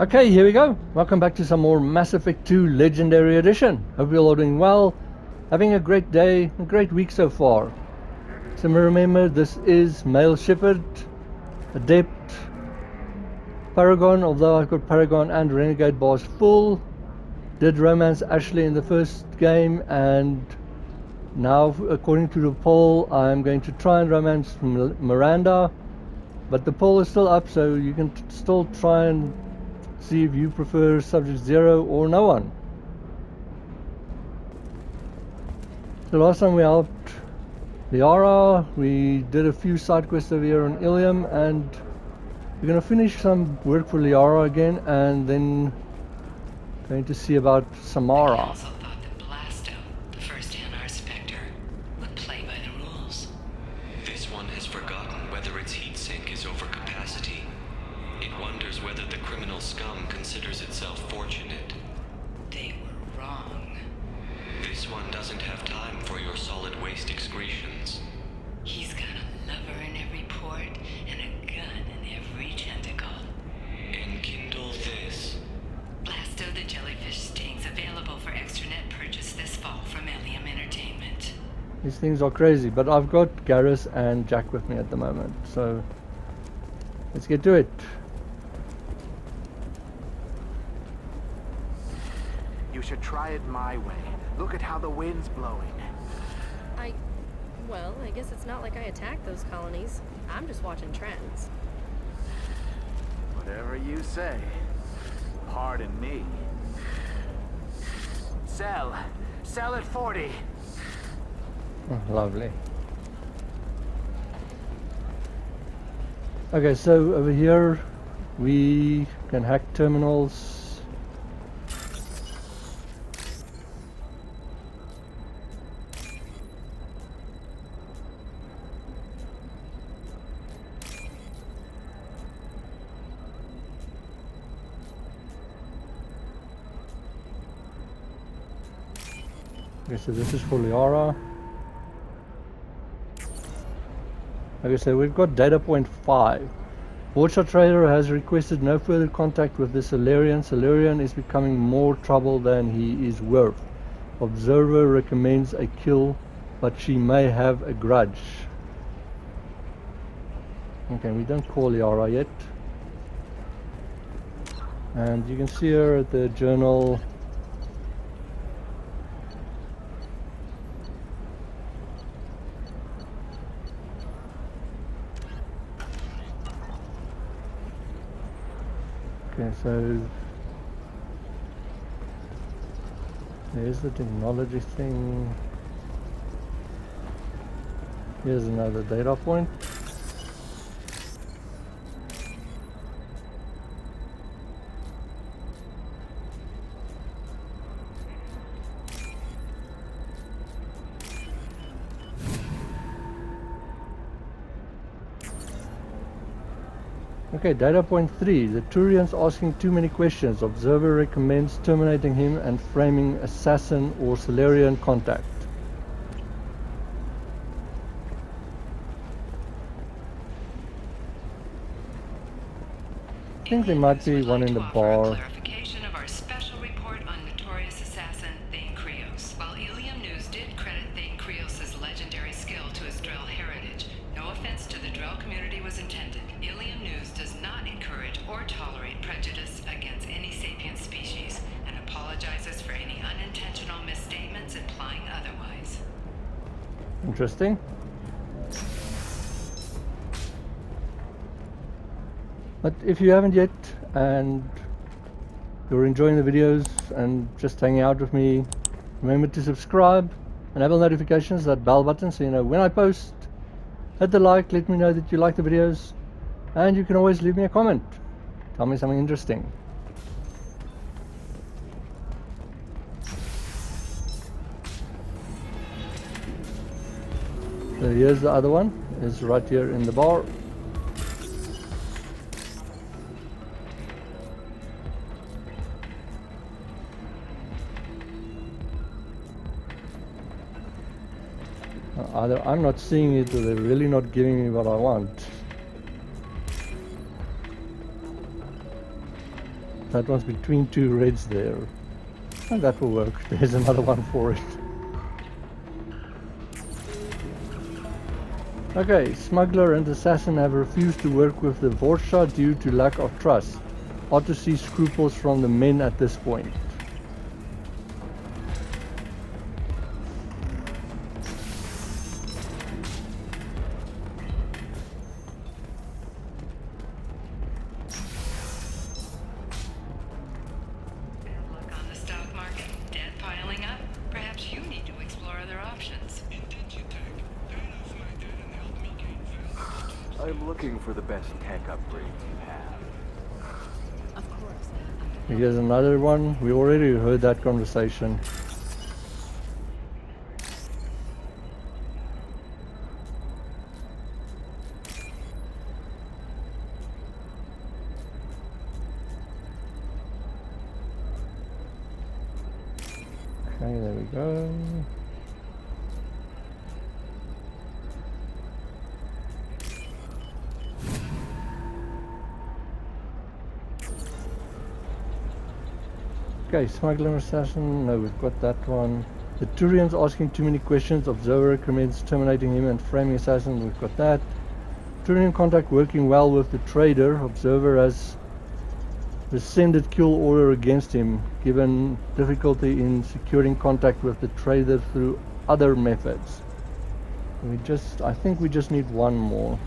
Okay, here we go. Welcome back to some more Mass Effect 2 Legendary Edition. Hope you're all doing well. Having a great day, a great week so far. So remember, this is male Shepard, Adept, Paragon, although I've got Paragon and Renegade bars full. Did romance Ashley in the first game, and now according to the poll I'm going to try and romance Miranda. But the poll is still up, so you can still try and see if you prefer subject 0 or no one. So last time we helped Liara, we did a few side quests over here on Illium, and we're going to finish some work for Liara again, and then going to see about Samara. These things are crazy, but I've got Garrus and Jack with me at the moment, so let's get to it. You should try it my way. Look at how the wind's blowing. Well, I guess it's not like I attacked those colonies. I'm just watching trends. Whatever you say. Pardon me. Sell at 40. Oh, lovely. Okay, so over here we can hack terminals. Okay, so this is for Liara. Okay, so we've got data point 5. Warshot Trader has requested no further contact with the Solarian. Solarian is becoming more trouble than he is worth. Observer recommends a kill, but she may have a grudge. Okay, we don't call Liara yet. And you can see her at the journal. Okay, so there's the technology thing. Here's another data point. Okay, data point 3. The Turian's asking too many questions. Observer recommends terminating him and framing assassin or Solarian contact. I think there might be one in the bar. Clarification of our special report on notorious assassin Thane Krios. While Illium News did credit Thane Krios' legendary skill to his Drell heritage, no offense to the Drell community was intended. Illium News does not encourage or tolerate prejudice against any sapient species and apologizes for any unintentional misstatements implying otherwise. Interesting. But if you haven't yet and you're enjoying the videos and just hanging out with me, remember to subscribe, enable notifications, that bell button, so you know when I post. Hit the like, let me know that you like the videos, and you can always leave me a comment. Tell me something interesting. So here's the other one, it's right here in the bar. Either I'm not seeing it or they're really not giving me what I want. That one's between two reds there. And that will work. There's another one for it. Okay, Smuggler and Assassin have refused to work with the Vorcha due to lack of trust. Hard to see scruples from the men at this point. I'm looking for the best tech upgrades you have. Of course. Here's another one. We already heard that conversation. Okay, there we go. Okay, Smuggler Assassin, no, we've got that one. The Turian's asking too many questions. Observer recommends terminating him and framing Assassin, we've got that. Turian contact working well with the trader. Observer has rescinded kill order against him, given difficulty in securing contact with the trader through other methods. I think we just need one more.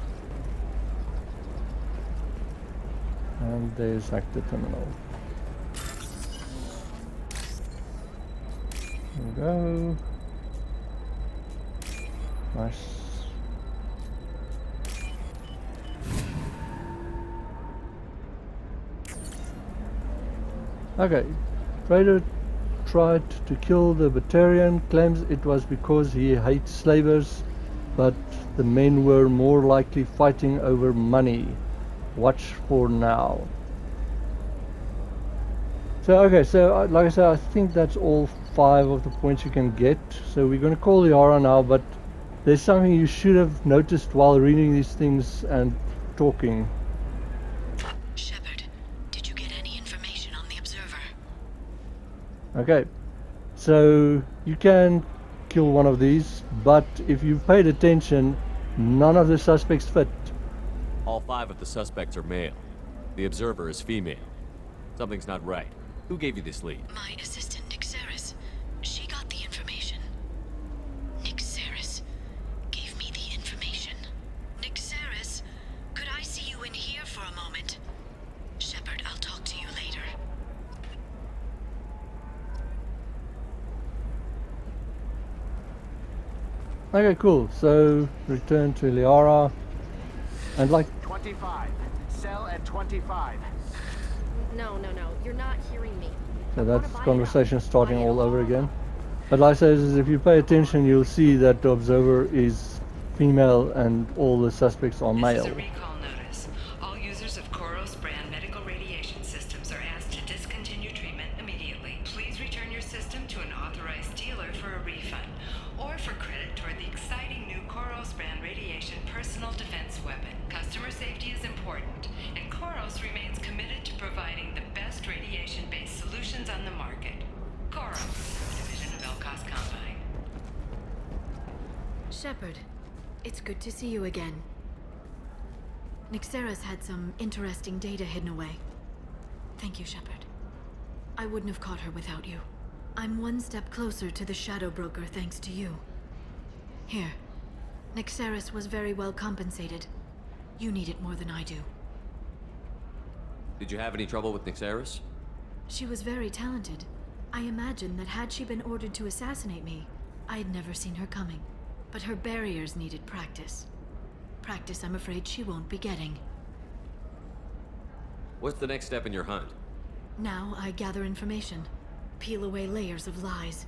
And there's Actor Terminal. There we go. Nice. Okay. Trader tried to kill the Batarian, claims it was because he hates slavers, but the men were more likely fighting over money. Watch for now. So okay, so like I said, I think that's all 5 of the points you can get. So we're going to call Liara now, but there's something you should have noticed while reading these things and talking. Shepard, did you get any information on the observer? Okay, so you can kill one of these, but if you've paid attention, none of the suspects fit. All 5 of the suspects are male. The observer is female. Something's not right. Who gave you this lead? My assistant, Nixeris. She got the information. Nixeris gave me the information. Nixeris, could I see you in here for a moment? Shepard, I'll talk to you later. Okay, cool. So return to Liara, and like 25. Sell at 25. No. You're not hearing me. so that's conversation starting all over again. But like I said, if you pay attention, you'll see that the observer is female and all the suspects are male. This is a recall notice. All users of Koros brand medical radiation systems are asked to discontinue treatment immediately. Please return your system to an authorized dealer for a refund or for credit toward the exciting new Koros brand radiation personal defense weapon. Customer safety is important, and Koros remains committed to providing the best radiation-based solutions on the market. Koros, a division of Elkos Combine. Shepard, it's good to see you again. Nixeris had some interesting data hidden away. Thank you, Shepard. I wouldn't have caught her without you. I'm one step closer to the Shadow Broker thanks to you. Here, Nixeris was very well compensated. You need it more than I do. Did you have any trouble with Nixeris? She was very talented. I imagine that had she been ordered to assassinate me, I had never seen her coming. But her barriers needed practice. Practice I'm afraid she won't be getting. What's the next step in your hunt? Now I gather information, peel away layers of lies,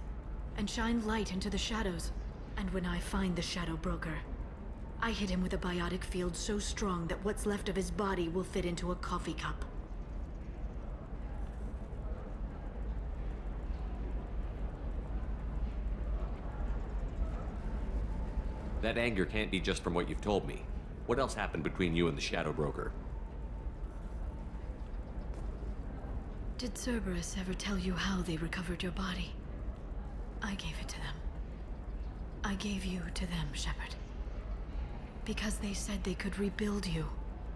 and shine light into the shadows. And when I find the Shadow Broker, I hit him with a biotic field so strong that what's left of his body will fit into a coffee cup. That anger can't be just from what you've told me. What else happened between you and the Shadow Broker? Did Cerberus ever tell you how they recovered your body? I gave it to them. I gave you to them, Shepard. Because they said they could rebuild you.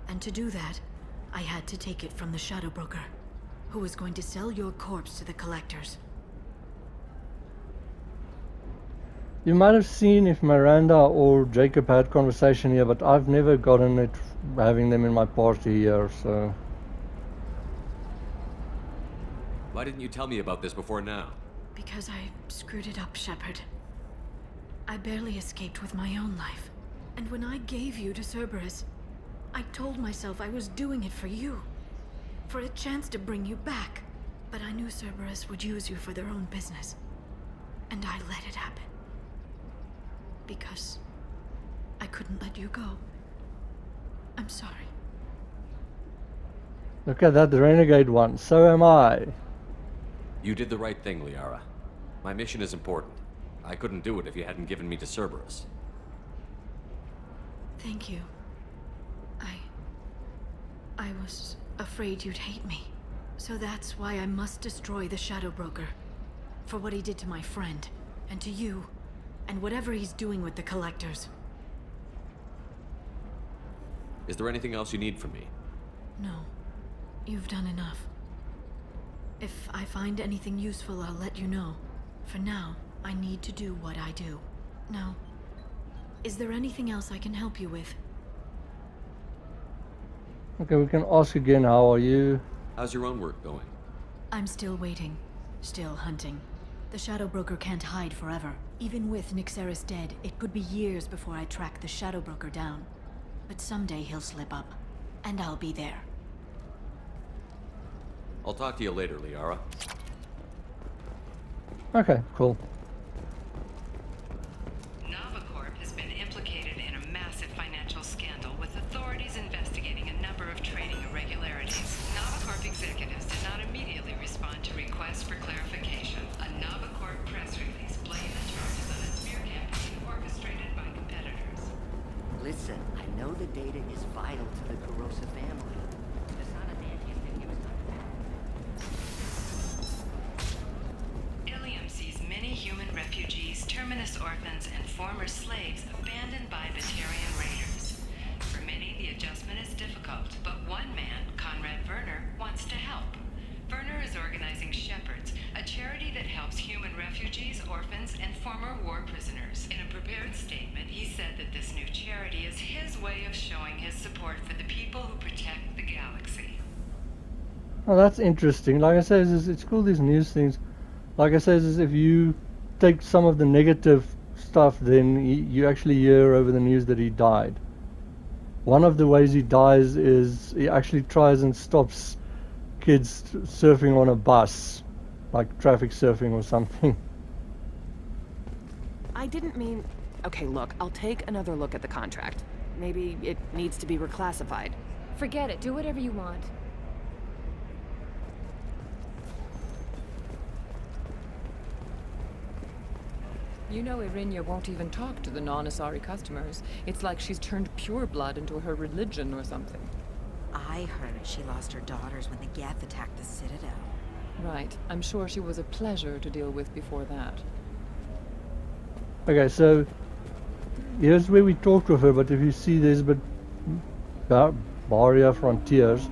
And to do that, I had to take it from the Shadow Broker, who was going to sell your corpse to the collectors. You might have seen if Miranda or Jacob had conversation here, but I've never gotten it having them in my party here, so... Why didn't you tell me about this before now? Because I screwed it up, Shepard. I barely escaped with my own life. And when I gave you to Cerberus, I told myself I was doing it for you. For a chance to bring you back. But I knew Cerberus would use you for their own business. And I let it happen. Because I couldn't let you go. I'm sorry. Look at that renegade one. So am I. You did the right thing, Liara. My mission is important. I couldn't do it if you hadn't given me to Cerberus. Thank you. I was afraid you'd hate me. So that's why I must destroy the Shadow Broker. For what he did to my friend, and to you, and whatever he's doing with the collectors. Is there anything else you need from me? No. You've done enough. If I find anything useful, I'll let you know. For now, I need to do what I do. Now, is there anything else I can help you with? Okay, we can ask again, how are you? How's your own work going? I'm still waiting. Still hunting. The Shadow Broker can't hide forever. Even with Nyxeris dead, it could be years before I track the Shadow Broker down. But someday he'll slip up. And I'll be there. I'll talk to you later, Liara. Okay, cool. Novacorp has been implicated in a massive financial scandal with authorities investigating a number of trading irregularities. Novacorp executives did not immediately respond to requests for clarification. A Novacorp press release blamed the charges on a smear campaign orchestrated by competitors. Listen, I know the data is vital to the Corrosa family. Illium sees many human refugees, terminus orphans, and former slaves abandoned by Batarian raiders. For many, the adjustment is difficult, but one man, Conrad Werner, wants to help. Werner is organizing Shepards, a charity that helps human refugees, orphans, and former war prisoners. In a prepared statement, he said that this new charity is his way of showing his support for the people who protect the galaxy. Oh, that's interesting. Like I said, it's cool, these news things. Like I said, is if you take some of the negative stuff, then you actually hear over the news that he died. One of the ways he dies is he actually tries and stops kids surfing on a bus, like traffic surfing or something. I didn't mean... Okay, look, I'll take another look at the contract. Maybe it needs to be reclassified. Forget it. Do whatever you want. You know Irinia won't even talk to the non-Asari customers. It's like she's turned pure blood into her religion or something. I heard she lost her daughters when the Geth attacked the Citadel. Right. I'm sure she was a pleasure to deal with before that. Okay, so here's where we talked with her, but if you see there's Barrier Frontiers.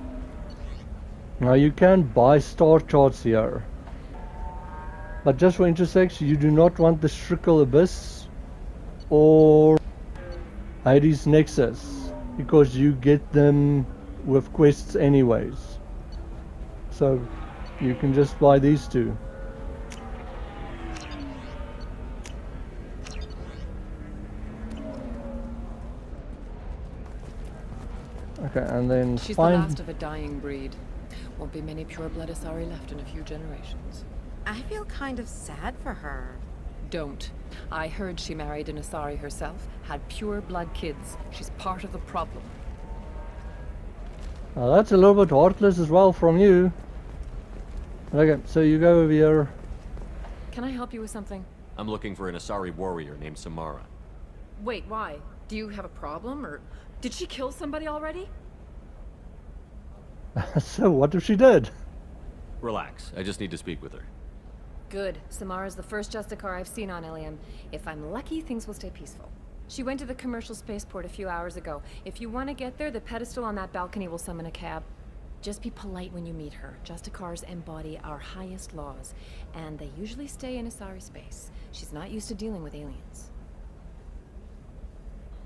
Now you can buy star charts here. But just for intersects, you do not want the Shrikel Abyss or Hades Nexus, because you get them with quests anyways. So you can just buy these two. Okay, and then She's the last of a dying breed. Won't be many pure-blood Asari left in a few generations. I feel kind of sad for her. Don't. I heard she married an Asari herself, had pure-blood kids. She's part of the problem. Now that's a little bit heartless as well from you. Okay, so you go over here. Can I help you with something? I'm looking for an Asari warrior named Samara. Wait, why? Do you have a problem, or did she kill somebody already? So what if she did? Relax. I just need to speak with her. Good. Samara's the first Justicar I've seen on Illium. If I'm lucky, things will stay peaceful. She went to the commercial spaceport a few hours ago. If you want to get there, the pedestal on that balcony will summon a cab. Just be polite when you meet her. Justicars embody our highest laws, and they usually stay in Asari space. She's not used to dealing with aliens.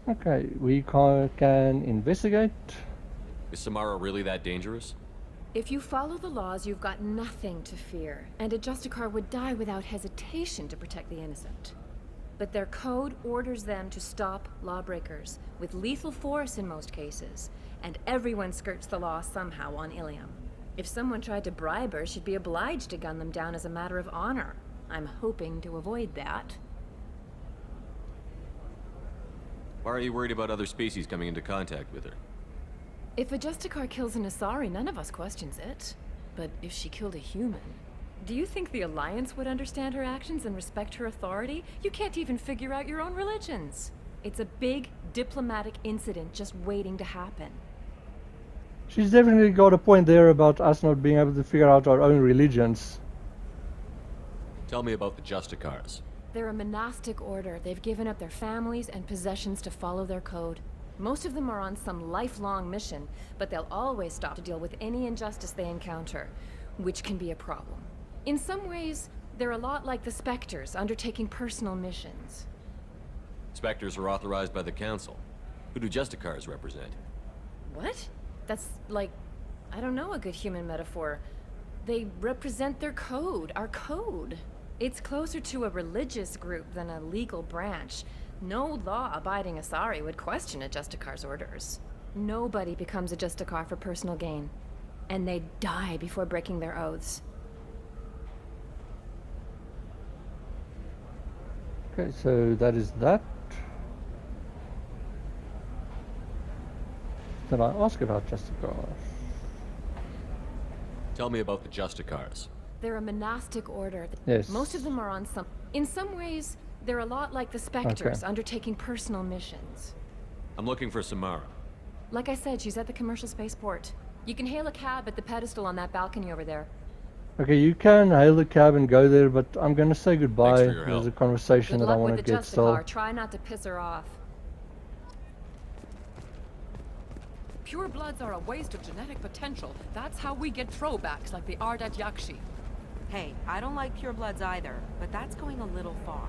Okay, we can investigate. Is Samara really that dangerous? If you follow the laws, you've got nothing to fear, and a Justicar would die without hesitation to protect the innocent. But their code orders them to stop lawbreakers, with lethal force in most cases, and everyone skirts the law somehow on Illium. If someone tried to bribe her, she'd be obliged to gun them down as a matter of honor. I'm hoping to avoid that. Why are you worried about other species coming into contact with her? If a Justicar kills an Asari, none of us questions it. But if she killed a human... Do you think the Alliance would understand her actions and respect her authority? You can't even figure out your own religions. It's a big diplomatic incident just waiting to happen. She's definitely got a point there about us not being able to figure out our own religions. Tell me about the Justicars. They're a monastic order. They've given up their families and possessions to follow their code. Most of them are on some lifelong mission, but they'll always stop to deal with any injustice they encounter, which can be a problem. In some ways, they're a lot like the Spectres, undertaking personal missions. Spectres are authorized by the Council. Who do Justicars represent? What? That's like, I don't know a good human metaphor. They represent their code, our code. It's closer to a religious group than a legal branch. No law-abiding Asari would question a Justicar's orders. Nobody becomes a Justicar for personal gain. And they die before breaking their oaths. Okay, so that is that. Did I ask about Justicar? Tell me about the Justicars. They're a monastic order. Yes. Most of them are on some... In some ways, they're a lot like the Spectres, undertaking personal missions. I'm looking for Samara. Like I said, she's at the commercial spaceport. You can hail a cab at the pedestal on that balcony over there. Okay, you can hail the cab and go there, but I'm going to say goodbye. Thanks for your There's a help. conversation Good that I luck want with to the get still. Justicar. Try not to piss her off. Pure bloods are a waste of genetic potential. That's how we get throwbacks like the Adept Yakshi. Hey, I don't like purebloods either, but that's going a little far.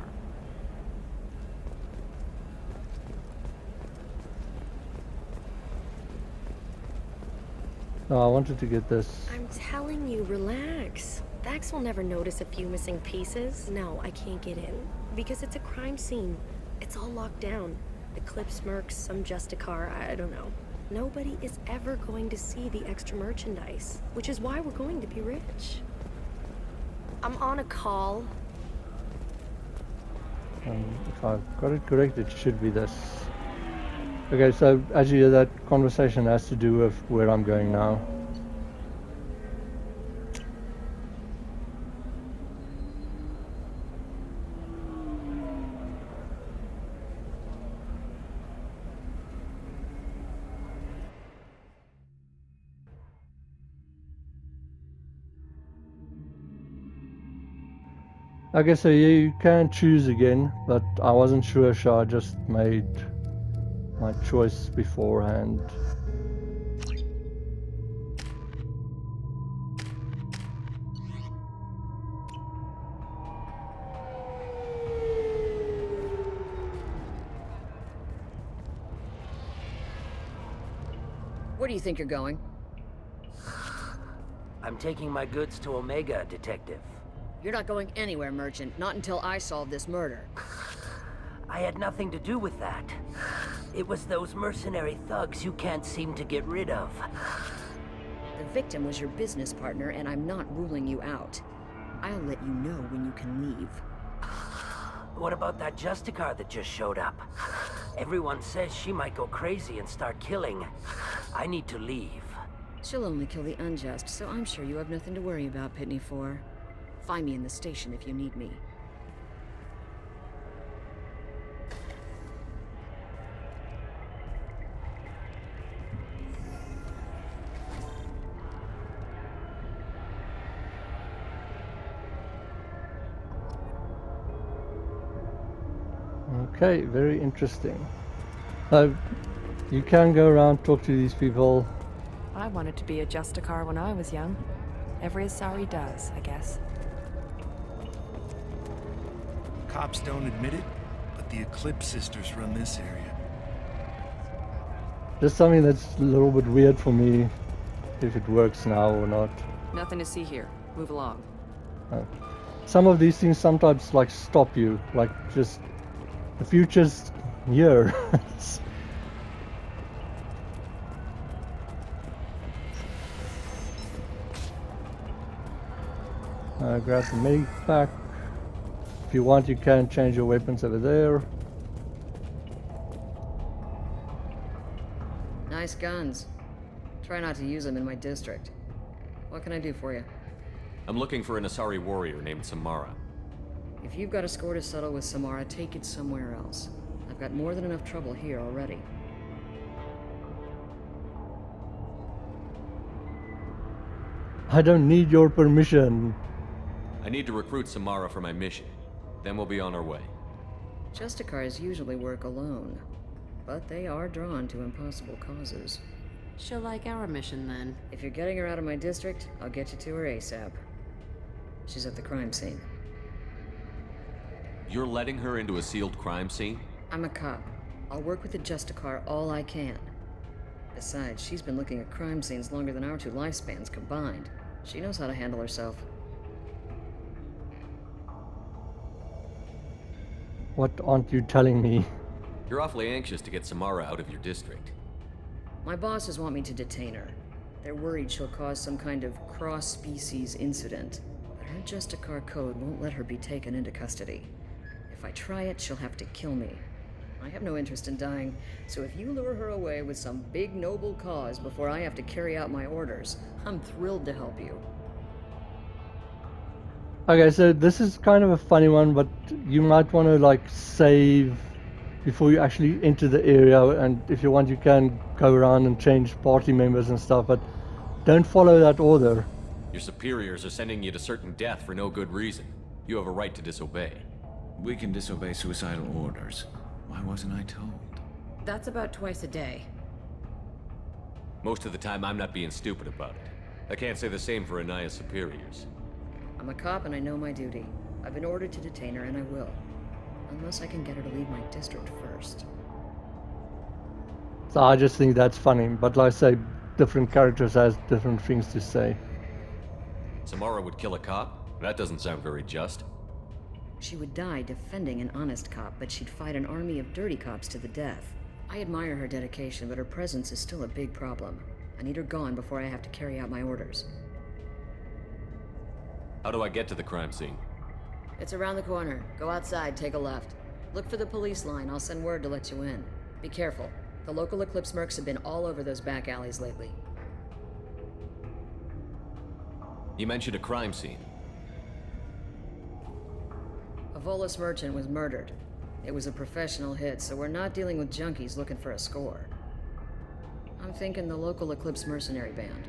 No, I wanted to get this. I'm telling you, relax. Vax will never notice a few missing pieces. No, I can't get in. Because it's a crime scene. It's all locked down. Eclipse mercs, some Justicar, I don't know. Nobody is ever going to see the extra merchandise, which is why we're going to be rich. I'm on a call. If I've got it correct, it should be this. Okay, so as you hear, that conversation has to do with where I'm going now. Okay, so you can choose again, but I wasn't sure, so I just made my choice beforehand. Where do you think you're going? I'm taking my goods to Omega, Detective. You're not going anywhere, Merchant. Not until I solve this murder. I had nothing to do with that. It was those mercenary thugs you can't seem to get rid of. The victim was your business partner, and I'm not ruling you out. I'll let you know when you can leave. What about that Justicar that just showed up? Everyone says she might go crazy and start killing. I need to leave. She'll only kill the unjust, so I'm sure you have nothing to worry about, Pitney 4. Find me in the station if you need me. Okay, very interesting. You can go around, talk to these people. I wanted to be a Justicar when I was young. Every Asari does, I guess. Cops don't admit it, but the Eclipse sisters run this area. Just something that's a little bit weird for me, if it works now or not. Nothing to see here. Move along. Some of these things sometimes like stop you, like just the future's here. Grab the medic pack. If you want, you can change your weapons over there. Nice guns. Try not to use them in my district. What can I do for you? I'm looking for an Asari warrior named Samara. If you've got a score to settle with Samara, take it somewhere else. I've got more than enough trouble here already. I don't need your permission. I need to recruit Samara for my mission. Then we'll be on our way. Justicars usually work alone, but they are drawn to impossible causes. She'll like our mission then. If you're getting her out of my district, I'll get you to her ASAP. She's at the crime scene. You're letting her into a sealed crime scene? I'm a cop. I'll work with the Justicar all I can. Besides, she's been looking at crime scenes longer than our two lifespans combined. She knows how to handle herself. What aren't you telling me? You're awfully anxious to get Samara out of your district. My bosses want me to detain her. They're worried she'll cause some kind of cross-species incident. But her Justicar code won't let her be taken into custody. If I try it, she'll have to kill me. I have no interest in dying, so if you lure her away with some big noble cause before I have to carry out my orders, I'm thrilled to help you. Okay, so this is kind of a funny one, but you might want to like save before you actually enter the area, and if you want you can go around and change party members and stuff, but don't follow that order. Your superiors are sending you to certain death for no good reason. You have a right to disobey. We can disobey suicidal orders. Why wasn't I told? That's about twice a day. Most of the time I'm not being stupid about it. I can't say the same for Anaya's superiors. I'm a cop and I know my duty. I've been ordered to detain her and I will. Unless I can get her to leave my district first. So I just think that's funny, but like I say, different characters has different things to say. Samara would kill a cop? That doesn't sound very just. She would die defending an honest cop, but she'd fight an army of dirty cops to the death. I admire her dedication, but her presence is still a big problem. I need her gone before I have to carry out my orders. How do I get to the crime scene? It's around the corner. Go outside, take a left. Look for the police line. I'll send word to let you in. Be careful. The local Eclipse mercs have been all over those back alleys lately. You mentioned a crime scene. A Volus merchant was murdered. It was a professional hit, so we're not dealing with junkies looking for a score. I'm thinking the local Eclipse mercenary band.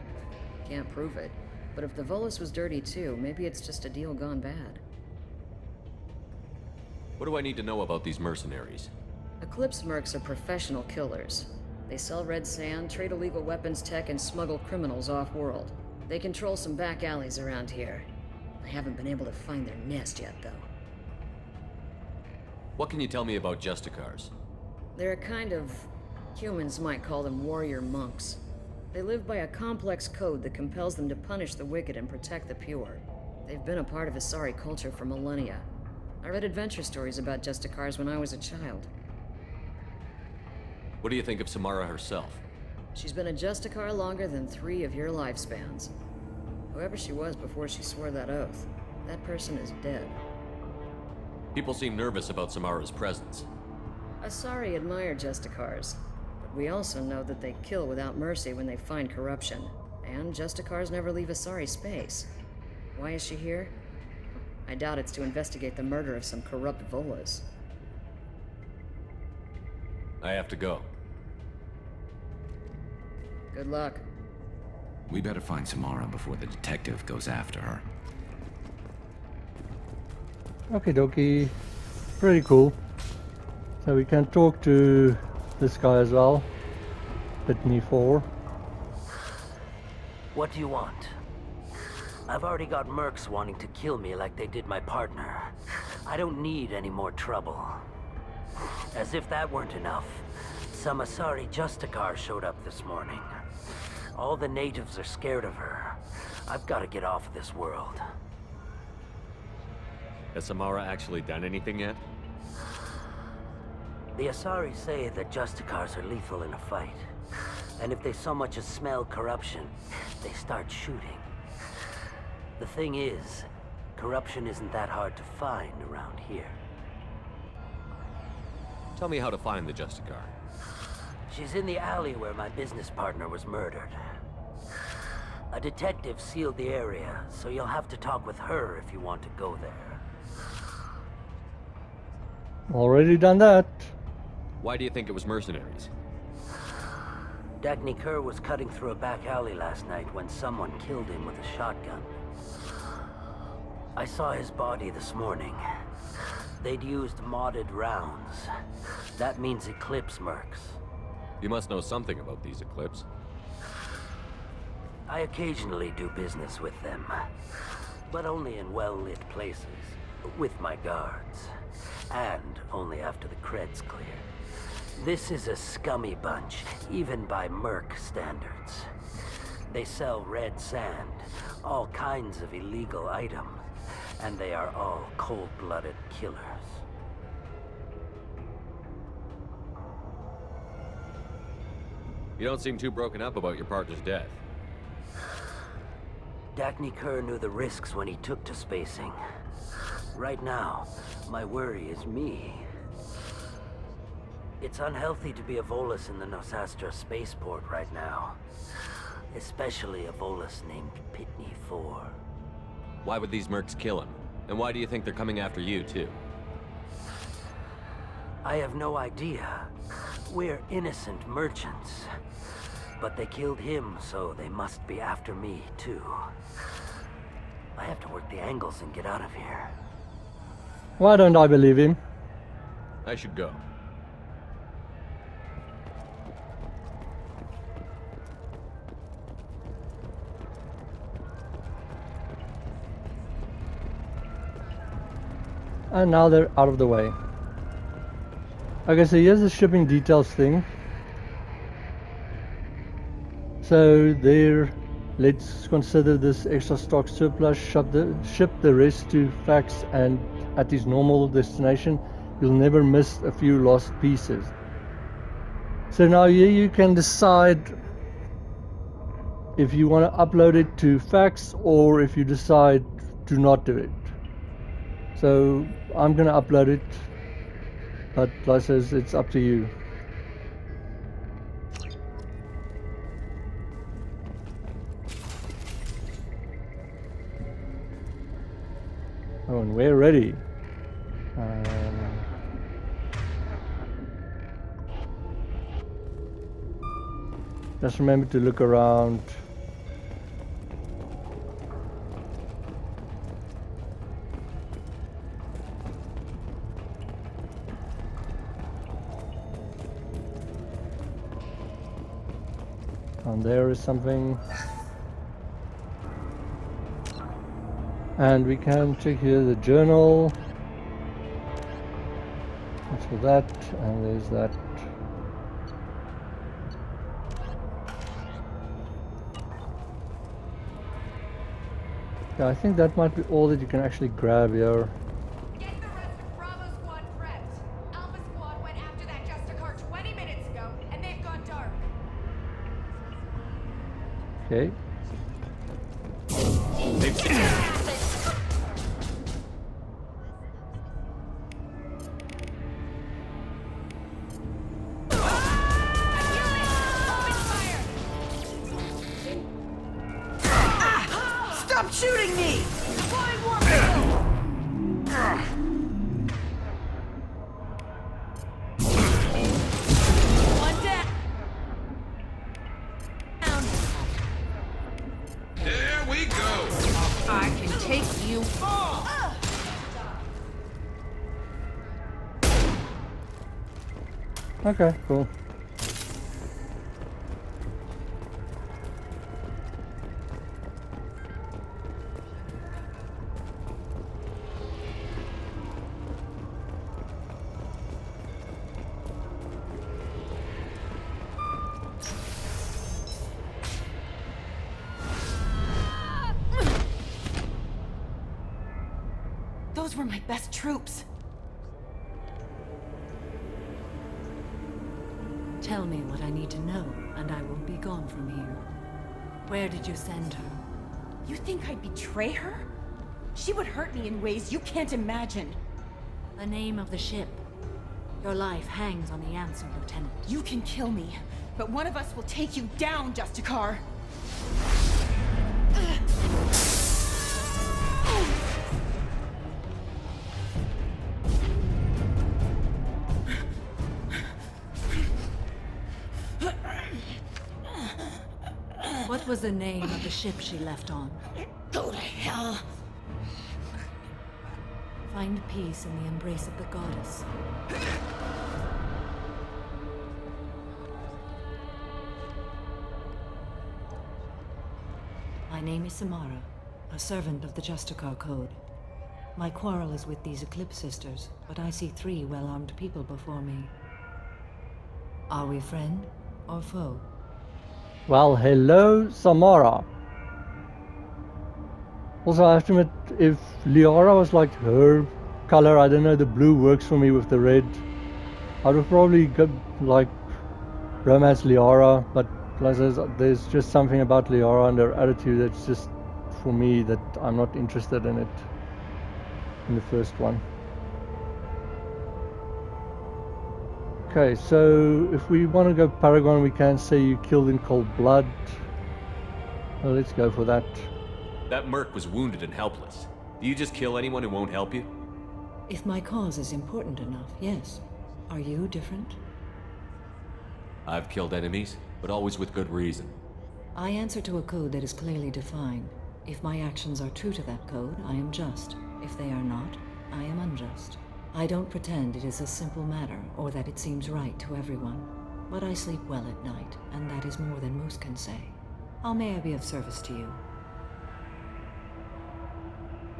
Can't prove it, but if the Volus was dirty too, maybe it's just a deal gone bad. What do I need to know about these mercenaries? Eclipse mercs are professional killers. They sell red sand, trade illegal weapons tech, and smuggle criminals off-world. They control some back alleys around here. I haven't been able to find their nest yet, though. What can you tell me about Justicars? They're a kind of... humans might call them warrior monks. They live by a complex code that compels them to punish the wicked and protect the pure. They've been a part of Asari culture for millennia. I read adventure stories about Justicars when I was a child. What do you think of Samara herself? She's been a Justicar longer than 3 of your lifespans. Whoever she was before she swore that oath, that person is dead. People seem nervous about Samara's presence. Asari admire Justicars, but we also know that they kill without mercy when they find corruption. And Justicars never leave Asari space. Why is she here? I doubt it's to investigate the murder of some corrupt Volas. I have to go. Good luck. We better find Samara before the detective goes after her. Okie dokie. Pretty cool. So we can talk to this guy as well. Pitney 4. What do you want? I've already got mercs wanting to kill me like they did my partner. I don't need any more trouble. As if that weren't enough, some Asari Justicar showed up this morning. All the natives are scared of her. I've got to get off of this world. Has Samara actually done anything yet? The Asari say that Justicars are lethal in a fight. And if they so much as smell corruption, they start shooting. The thing is, corruption isn't that hard to find around here. Tell me how to find the Justicar. She's in the alley where my business partner was murdered. A detective sealed the area, so you'll have to talk with her if you want to go there. Already done that. Why do you think it was mercenaries? Dagny Kerr was cutting through a back alley last night when someone killed him with a shotgun. I saw his body this morning. They'd used modded rounds. That means Eclipse mercs. You must know something about these Eclipse. I occasionally do business with them, but only in well-lit places, with my guards, and only after the cred's clear. This is a scummy bunch, even by merc standards. They sell red sand, all kinds of illegal items, and they are all cold-blooded killers. You don't seem too broken up about your partner's death. Dagny Kerr knew the risks when he took to spacing. Right now, my worry is me. It's unhealthy to be a Volus in the Nosastra spaceport right now. Especially a Volus named Pitney 4. Why would these mercs kill him? And why do you think they're coming after you, too? I have no idea. We're innocent merchants. But they killed him, so they must be after me, too. I have to work the angles and get out of here. Why don't I believe him? I should go. And now they're out of the way. Okay, so here's the shipping details thing. So there, let's consider this extra stock surplus, ship the rest to Fax, and at his normal destination, you'll never miss a few lost pieces. So now here you can decide if you want to upload it to Fax or if you decide to not do it. So I'm going to upload it, but like I says, it's up to you. Oh, and we're ready. Just remember to look around. And there is something. And we can check here the journal. That's for that, and there's that. Yeah, I think that might be all that you can actually grab here. Get the rest of Bravo Squad prepped. Alpha Squad went after that Justicar 20 minutes ago, and they've gone dark. Okay. Stop shooting me! One down. There we go. I can take you all. Okay, cool. Those were my best troops. Tell me what I need to know, and I will be gone from here. Where did you send her? You think I'd betray her? She would hurt me in ways you can't imagine. The name of the ship. Your life hangs on the answer, Lieutenant. You can kill me, but one of us will take you down, Justicar. What was the name of the ship she left on? Go to hell. Find peace in the embrace of the goddess. My name is Samara, a servant of the Justicar Code. My quarrel is with these Eclipse Sisters, but I see 3 well-armed people before me. Are we friend or foe? Well, hello, Samara. Also, I have to admit, if Liara was like her color, I don't know, the blue works for me with the red. I would probably go, like, romance Liara, but like, there's just something about Liara and her attitude that's just, for me, that I'm not interested in it in the first one. Okay, so if we want to go Paragon, we can say you killed in cold blood. Well, let's go for that. That merc was wounded and helpless. Do you just kill anyone who won't help you? If my cause is important enough, yes. Are you different? I've killed enemies, but always with good reason. I answer to a code that is clearly defined. If my actions are true to that code, I am just. If they are not, I am unjust. I don't pretend it is a simple matter, or that it seems right to everyone. But I sleep well at night, and that is more than most can say. How may I be of service to you?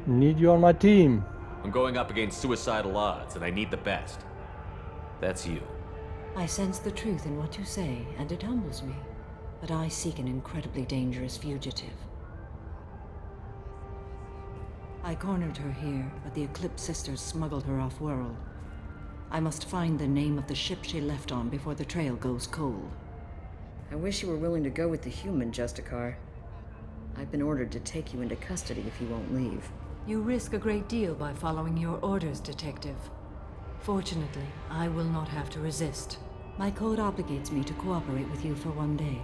Need you on my team. I'm going up against suicidal odds, and I need the best. That's you. I sense the truth in what you say, and it humbles me. But I seek an incredibly dangerous fugitive. I cornered her here, but the Eclipse Sisters smuggled her off-world. I must find the name of the ship she left on before the trail goes cold. I wish you were willing to go with the human, Justicar. I've been ordered to take you into custody if you won't leave. You risk a great deal by following your orders, Detective. Fortunately, I will not have to resist. My code obligates me to cooperate with you for 1 day.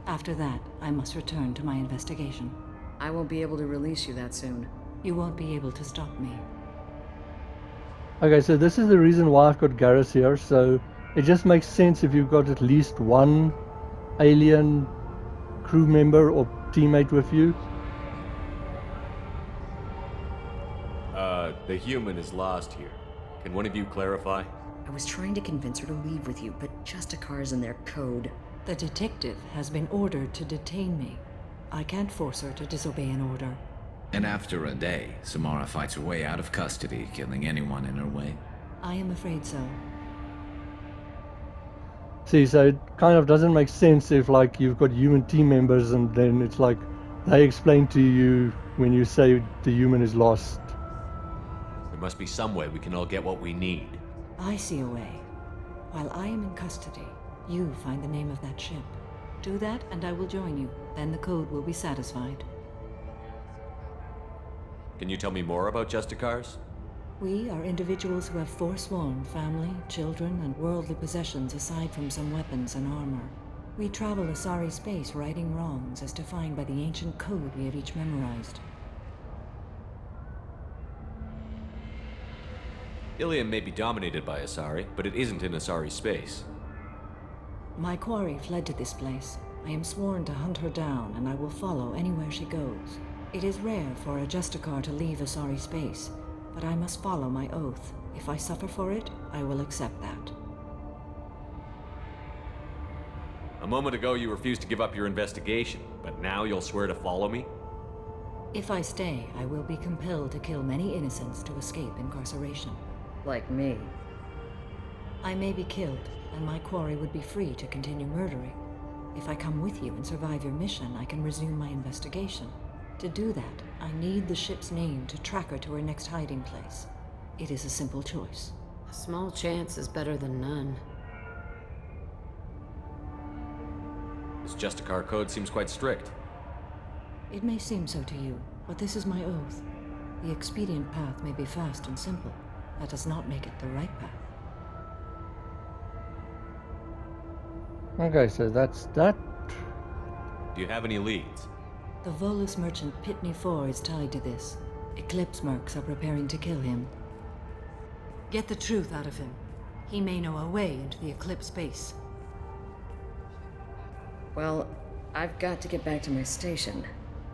After that, I must return to my investigation. I won't be able to release you that soon. You won't be able to stop me. Okay, so this is the reason why I've got Garrus here, so it just makes sense if you've got at least one alien crew member or teammate with you. The human is lost here. Can one of you clarify? I was trying to convince her to leave with you, but Justicar's in their code. The detective has been ordered to detain me. I can't force her to disobey an order. And after a day, Samara fights her way out of custody, killing anyone in her way. I am afraid so. See, so it kind of doesn't make sense if, like, you've got human team members and then it's like they explain to you when you say the human is lost. There must be some way we can all get what we need. I see a way. While I am in custody, you find the name of that ship. Do that and I will join you. Then the code will be satisfied. Can you tell me more about Justicars? We are individuals who have forsworn family, children, and worldly possessions aside from some weapons and armor. We travel Asari space righting wrongs as defined by the ancient code we have each memorized. Illium may be dominated by Asari, but it isn't in Asari space. My quarry fled to this place. I am sworn to hunt her down, and I will follow anywhere she goes. It is rare for a Justicar to leave Asari space, but I must follow my oath. If I suffer for it, I will accept that. A moment ago you refused to give up your investigation, but now you'll swear to follow me? If I stay, I will be compelled to kill many innocents to escape incarceration. Like me. I may be killed, and my quarry would be free to continue murdering. If I come with you and survive your mission, I can resume my investigation. To do that, I need the ship's name to track her to her next hiding place. It is a simple choice. A small chance is better than none. This Justicar code seems quite strict. It may seem so to you, but this is my oath. The expedient path may be fast and simple. That does not make it the right path. Okay, so that's that. Do you have any leads? The Volus merchant Pitney 4 is tied to this. Eclipse mercs are preparing to kill him. Get the truth out of him. He may know a way into the Eclipse base. Well, I've got to get back to my station.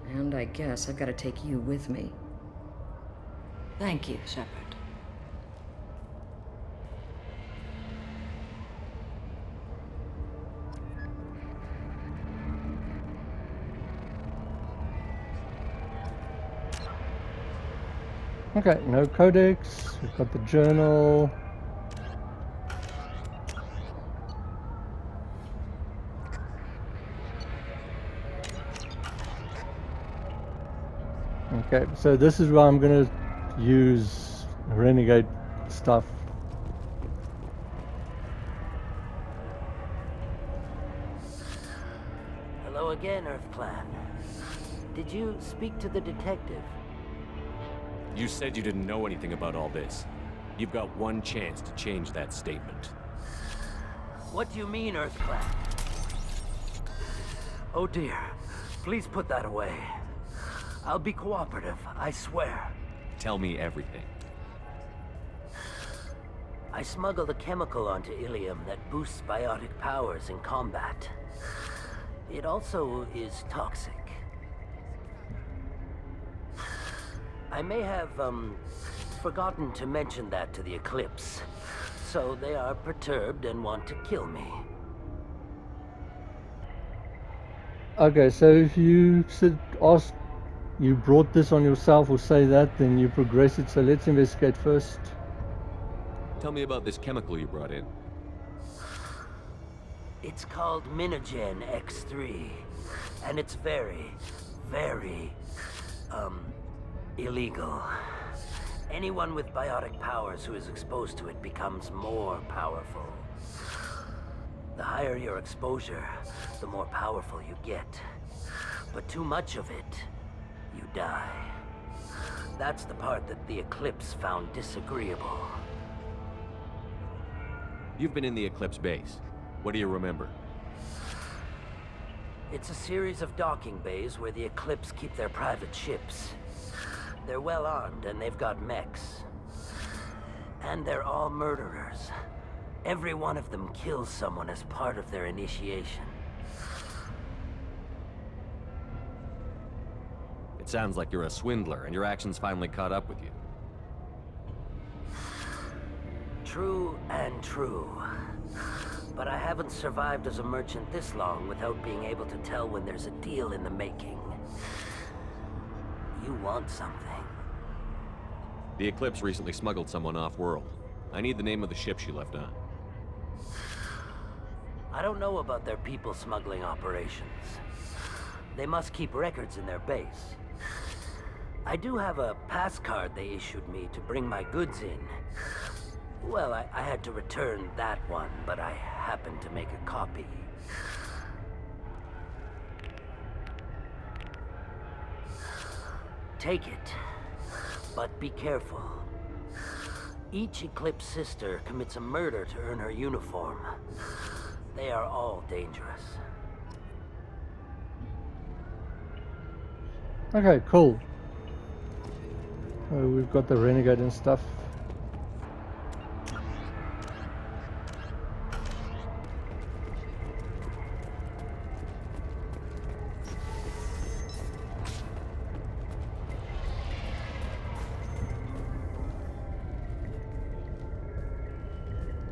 And I guess I've got to take you with me. Thank you, Shepard. Okay, no codex. We've got the journal. Okay, so this is where I'm going to use renegade stuff. Hello again, Earth Clan. Did you speak to the detective? You said you didn't know anything about all this. You've got one chance to change that statement. What do you mean, Earth Clan? Oh dear. Please put that away. I'll be cooperative, I swear. Tell me everything. I smuggled a chemical onto Illium that boosts biotic powers in combat. It also is toxic. I may have, forgotten to mention that to the Eclipse. So they are perturbed and want to kill me. Okay, so if you ask, you brought this on yourself or say that, then you progress it. So let's investigate first. Tell me about this chemical you brought in. It's called Minogen X3. And it's very, very, illegal. Anyone with biotic powers who is exposed to it becomes more powerful. The higher your exposure, the more powerful you get. But too much of it, you die. That's the part that the Eclipse found disagreeable. You've been in the Eclipse base. What do you remember? It's a series of docking bays where the Eclipse keep their private ships. They're well armed and they've got mechs. And they're all murderers. Every one of them kills someone as part of their initiation. It sounds like you're a swindler and your actions finally caught up with you. True and true. But I haven't survived as a merchant this long without being able to tell when there's a deal in the making. You want something. The Eclipse recently smuggled someone off-world. I need the name of the ship she left on. I don't know about their people smuggling operations. They must keep records in their base. I do have a pass card they issued me to bring my goods in. Well, I had to return that one, but I happened to make a copy. Take it, but be careful. Each Eclipse sister commits a murder to earn her uniform. They are all dangerous. Okay, cool. We've got the renegade and stuff.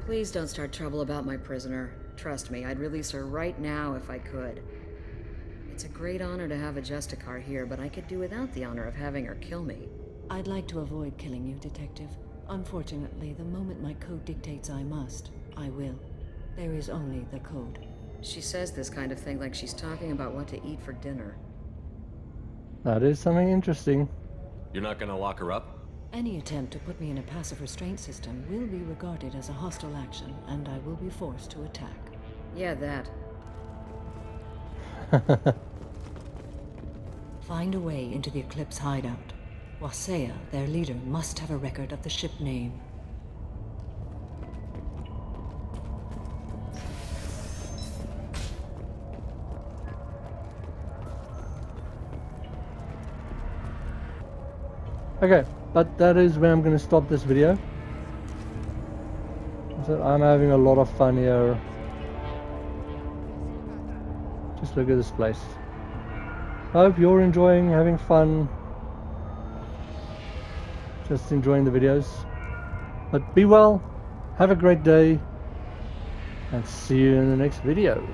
Please don't start trouble about my prisoner. Trust me, I'd release her right now if I could. It's a great honor to have a Justicar here, but I could do without the honor of having her kill me. I'd like to avoid killing you, Detective. Unfortunately, the moment my code dictates I must, I will. There is only the code. She says this kind of thing like she's talking about what to eat for dinner. That is something interesting. You're not gonna lock her up? Any attempt to put me in a passive restraint system will be regarded as a hostile action, and I will be forced to attack. Yeah, that. Find a way into the Eclipse hideout. Wasea, their leader, must have a record of the ship name. Okay, but that is where I'm going to stop this video. So I'm having a lot of fun here. Just look at this place. I hope you're enjoying, having fun. Just enjoying the videos. But be well, have a great day, and see you in the next video.